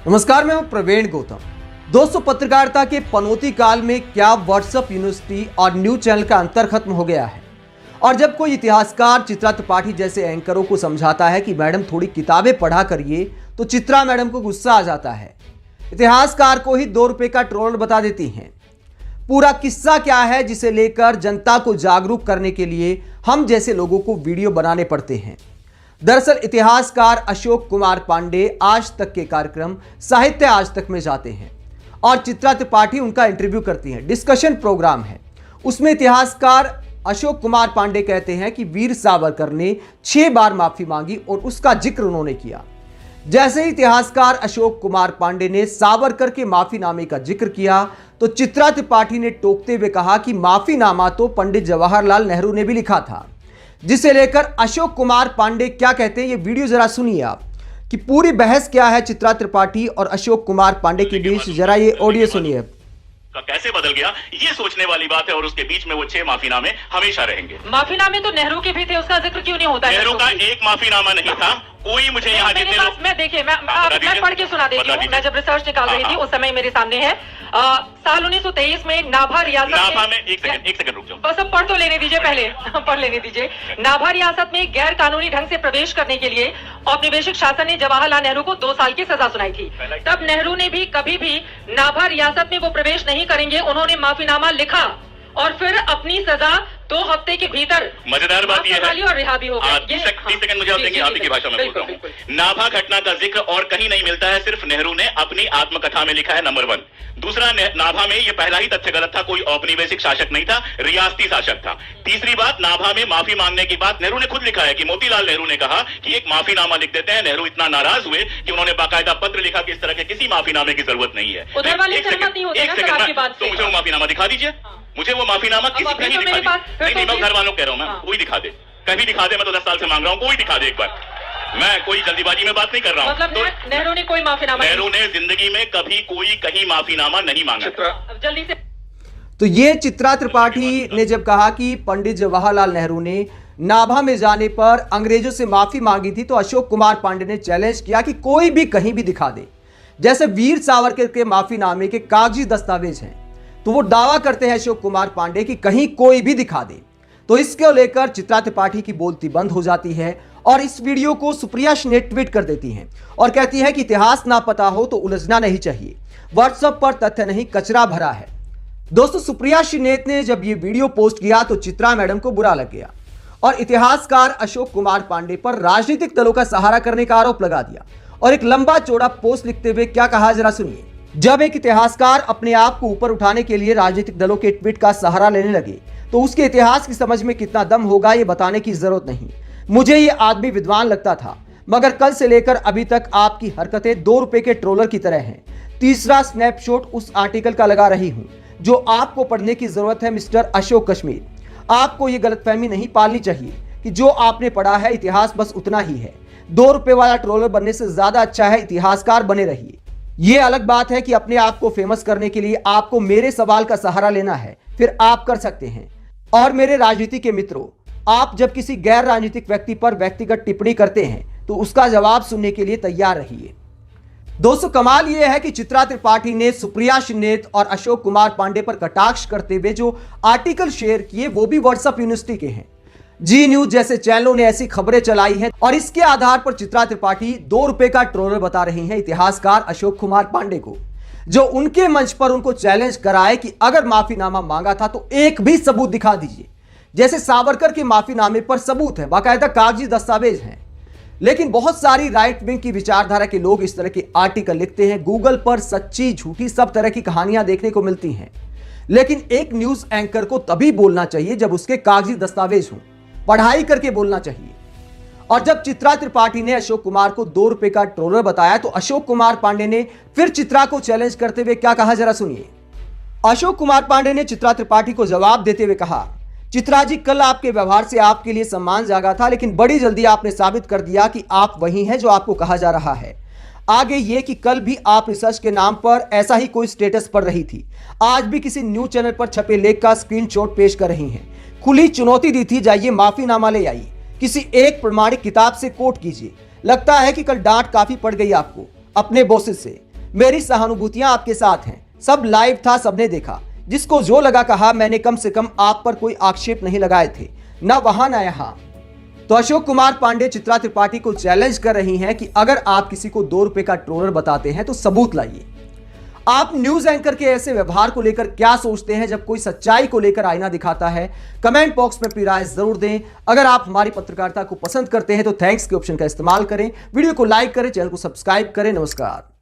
नमस्कार, मैं हूं प्रवीण गौतम। दोस्तों, पत्रकारिता के पनौती काल में क्या व्हाट्सएप यूनिवर्सिटी और न्यूज चैनल का अंतर खत्म हो गया है। और जब कोई इतिहासकार चित्रा त्रिपाठी जैसे एंकरों को समझाता है कि मैडम थोड़ी किताबें पढ़ा करिए, तो चित्रा मैडम को गुस्सा आ जाता है। इतिहासकार को ही 2 रुपए का ट्रोलर बता देती हैं। पूरा किस्सा क्या है, जिसे लेकर जनता को जागरूक करने के लिए हम जैसे लोगों को वीडियो बनाने पड़ते हैं। दरअसल इतिहासकार अशोक कुमार पांडे आज तक के कार्यक्रम साहित्य आज तक में जाते हैं और चित्रा त्रिपाठी उनका इंटरव्यू करती हैं। डिस्कशन प्रोग्राम है, उसमें इतिहासकार अशोक कुमार पांडे कहते हैं कि वीर सावरकर ने 6 बार माफी मांगी और उसका जिक्र उन्होंने किया। जैसे ही इतिहासकार अशोक कुमार पांडे ने सावरकर के माफीनामे का जिक्र किया, तो चित्रा त्रिपाठी ने टोकते हुए कहा कि माफीनामा तो पंडित जवाहरलाल नेहरू ने भी लिखा था। जिसे लेकर अशोक कुमार पांडे क्या कहते हैं, ये वीडियो जरा सुनिए आप, कि पूरी बहस क्या है चित्रा त्रिपाठी और अशोक कुमार पांडे के बीच। जरा ये ऑडियो सुनिए। कैसे बदल गया, ये सोचने वाली बात है। और उसके बीच में वो 6 माफीनामे हमेशा रहेंगे। माफीनामे तो नेहरू के भी थे, उसका जिक्र क्यों नहीं होता है? नेहरू का एक माफीनामा नहीं था। कोई मुझे यहाँ जितने लोग, मैं देखिए, मैं पढ़ के सुना देती हूँ। मैं जब रिसर्च निकाल रही थी उस समय मेरे सामने है साल 1923 में नाभा रियासत में एक सेकंड रुक जाओ, बस अब पढ़ तो लेने दीजिए, पहले पढ़ लेने दीजिए। नाभा रियासत में गैर कानूनी ढंग से प्रवेश करने के लिए औपनिवेशिक शासन ने जवाहरलाल नेहरू को 2 साल की सजा सुनाई थी। तब नेहरू ने भी कभी भी नाभा रियासत में वो प्रवेश नहीं करेंगे, उन्होंने माफीनामा लिखा और फिर अपनी सजा 2 हफ्ते के भीतर। मजेदार बात यह है, और रिहा भी हो गए। 30 सेकंड मुझे आप देंगे, आप की भाषा में बोल रहा हूँ। नाभा घटना का जिक्र और कहीं नहीं मिलता है, सिर्फ नेहरू ने अपनी आत्मकथा में लिखा है, नंबर 1। दूसरा, नाभा में ये पहला ही तथ्य गलत था, कोई औपनिवेशिक शासक नहीं था, रियासती शासक था। तीसरी बात, नाभा में माफी मांगने की बात नेहरू ने खुद लिखा है कि मोतीलाल नेहरू ने कहा कि एक माफीनामा लिख देते हैं। नेहरू इतना नाराज हुए कि उन्होंने बाकायदा पत्र लिखा कि इस तरह के किसी माफीनामे की जरूरत नहीं है। उधर वाले सहमत नहीं होते ना सर आपकी बात से। तो मुझे वो माफीनामा दिखा दीजिए, मुझे वो माफीनामा किसी कहीं दिखा दे। नहीं, मैं घर वालों कह रहा हूँ, मैं कोई दिखा दे, कभी दिखा दे। मैं तो 10 साल से मांग रहा हूँ, कोई दिखा दे एक बार। मैं कोई जल्दीबाजी में बात नहीं कर रहा हूँ। मतलब तो नेहरू ने कोई माफीनामा, नेहरू ने जिंदगी में कभी कोई कहीं माफीनामा नहीं मांगा। जल्दी से। तो ये चित्रा त्रिपाठी ने जब कहा कि पंडित जवाहरलाल नेहरू ने नाभा में जाने पर अंग्रेजों से माफी मांगी थी, तो अशोक कुमार पांडे ने चैलेंज किया कि कोई भी कहीं भी दिखा दे। जैसे वीर सावरकर के माफीनामे के कागजी दस्तावेज हैं, तो वो दावा करते हैं अशोक कुमार पांडे कि कहीं कोई भी दिखा दे। तो इसको लेकर चित्रा त्रिपाठी की बोलती बंद हो जाती है और इस वीडियो को सुप्रिया ने ट्वीट कर देती हैं और कहती है कि इतिहास ना पता हो तो उलझना नहीं चाहिए, व्हाट्सएप पर तथ्य नहीं कचरा भरा है। दोस्तों, सुप्रिया ने जब ये वीडियो पोस्ट किया तो चित्रा मैडम को बुरा लग गया और इतिहासकार अशोक कुमार पांडे पर राजनीतिक दलों का सहारा करने का आरोप लगा दिया और एक लंबा चौड़ा पोस्ट लिखते हुए क्या कहा, जरा सुनिए। जब एक इतिहासकार अपने आप को ऊपर उठाने के लिए राजनीतिक दलों के ट्वीट का सहारा लेने लगे, तो उसके इतिहास की समझ में कितना दम होगा ये बताने की जरूरत नहीं। मुझे ये आदमी विद्वान लगता था, मगर कल से लेकर अभी तक आपकी हरकतें 2 रुपए के ट्रोलर की तरह हैं। तीसरा स्नैपशॉट उस आर्टिकल का लगा रही हूं जो आपको पढ़ने की जरूरत है। मिस्टर अशोक कश्मीर, आपको ये गलतफहमी नहीं पालनी चाहिए कि जो आपने पढ़ा है इतिहास बस उतना ही है। 2 रुपए वाला ट्रोलर बनने से ज्यादा अच्छा है इतिहासकार बने रहिए। ये अलग बात है कि अपने आप को फेमस करने के लिए आपको मेरे सवाल का सहारा लेना है, फिर आप कर सकते हैं। और मेरे राजनीति के मित्रों, आप जब किसी गैर राजनीतिक व्यक्ति पर व्यक्तिगत टिप्पणी करते हैं तो उसका जवाब सुनने के लिए तैयार रहिए। दोस्तों, कमाल यह है कि चित्रा त्रिपाठी ने सुप्रिया और अशोक कुमार पांडे पर कटाक्ष करते हुए जो आर्टिकल शेयर किए वो भी व्हाट्सएप यूनिवर्सिटी के हैं। जी न्यूज जैसे चैनलों ने ऐसी खबरें चलाई हैं और इसके आधार पर चित्रा त्रिपाठी 2 रुपए का ट्रोलर बता रही हैं इतिहासकार अशोक कुमार पांडे को, जो उनके मंच पर उनको चैलेंज कराए कि अगर माफीनामा मांगा था तो एक भी सबूत दिखा दीजिए। जैसे सावरकर के माफीनामे पर सबूत है, बाकायदा कागजी दस्तावेज हैं। लेकिन बहुत सारी राइट विंग की विचारधारा के लोग इस तरह के आर्टिकल लिखते हैं। गूगल पर सच्ची झूठी सब तरह की कहानियां देखने को मिलती हैं, लेकिन एक न्यूज एंकर को तभी बोलना चाहिए जब उसके कागजी दस्तावेज हों, पढ़ाई करके बोलना चाहिए। और जब चित्रा त्रिपाठी ने अशोक कुमार को 2 रुपए का ट्रोलर बताया, तो अशोक कुमार पांडे ने फिर चित्रा को चैलेंज करते हुए क्या कहा, जरा सुनिए। अशोक कुमार पांडे ने चित्रा त्रिपाठी को जवाब देते हुए कहा, चित्रा जी, कल आपके व्यवहार से आपके लिए सम्मान जागा था, लेकिन बड़ी जल्दी आपने साबित कर दिया कि आप वही हैं जो आपको कहा जा रहा है। आगे ये कि कल भी आप रिसर्च के नाम पर ऐसा ही कोई स्टेटस पढ़ रही थी, आज भी किसी न्यूज चैनल पर छपे लेख का स्क्रीनशॉट पेश कर रही हैं। खुली चुनौती दी थी, जाइए माफीनामा ले आइए, किसी एक प्रमाणिक किताब से कोट कीजिए। लगता है कि कल डांट काफी पड़ गई आपको अपने बॉसेस से। मेरी सहानुभूतियां आपके साथ हैं। सब लाइव था, सबने देखा। जिसको जो लगा कहा, मैंने कम से कम आप पर कोई आक्षेप नहीं लगाए थे, ना वहां ना यहां। तो अशोक कुमार पांडे चित्रा त्रिपाठी को चैलेंज कर रही हैं कि अगर आप किसी को 2 रुपए का ट्रोलर बताते हैं तो सबूत लाइए। आप न्यूज एंकर के ऐसे व्यवहार को लेकर क्या सोचते हैं जब कोई सच्चाई को लेकर आईना दिखाता है? कमेंट बॉक्स में अपनी राय जरूर दें। अगर आप हमारी पत्रकारिता को पसंद करते हैं तो थैंक्स के ऑप्शन का इस्तेमाल करें, वीडियो को लाइक करें, चैनल को सब्सक्राइब करें। नमस्कार।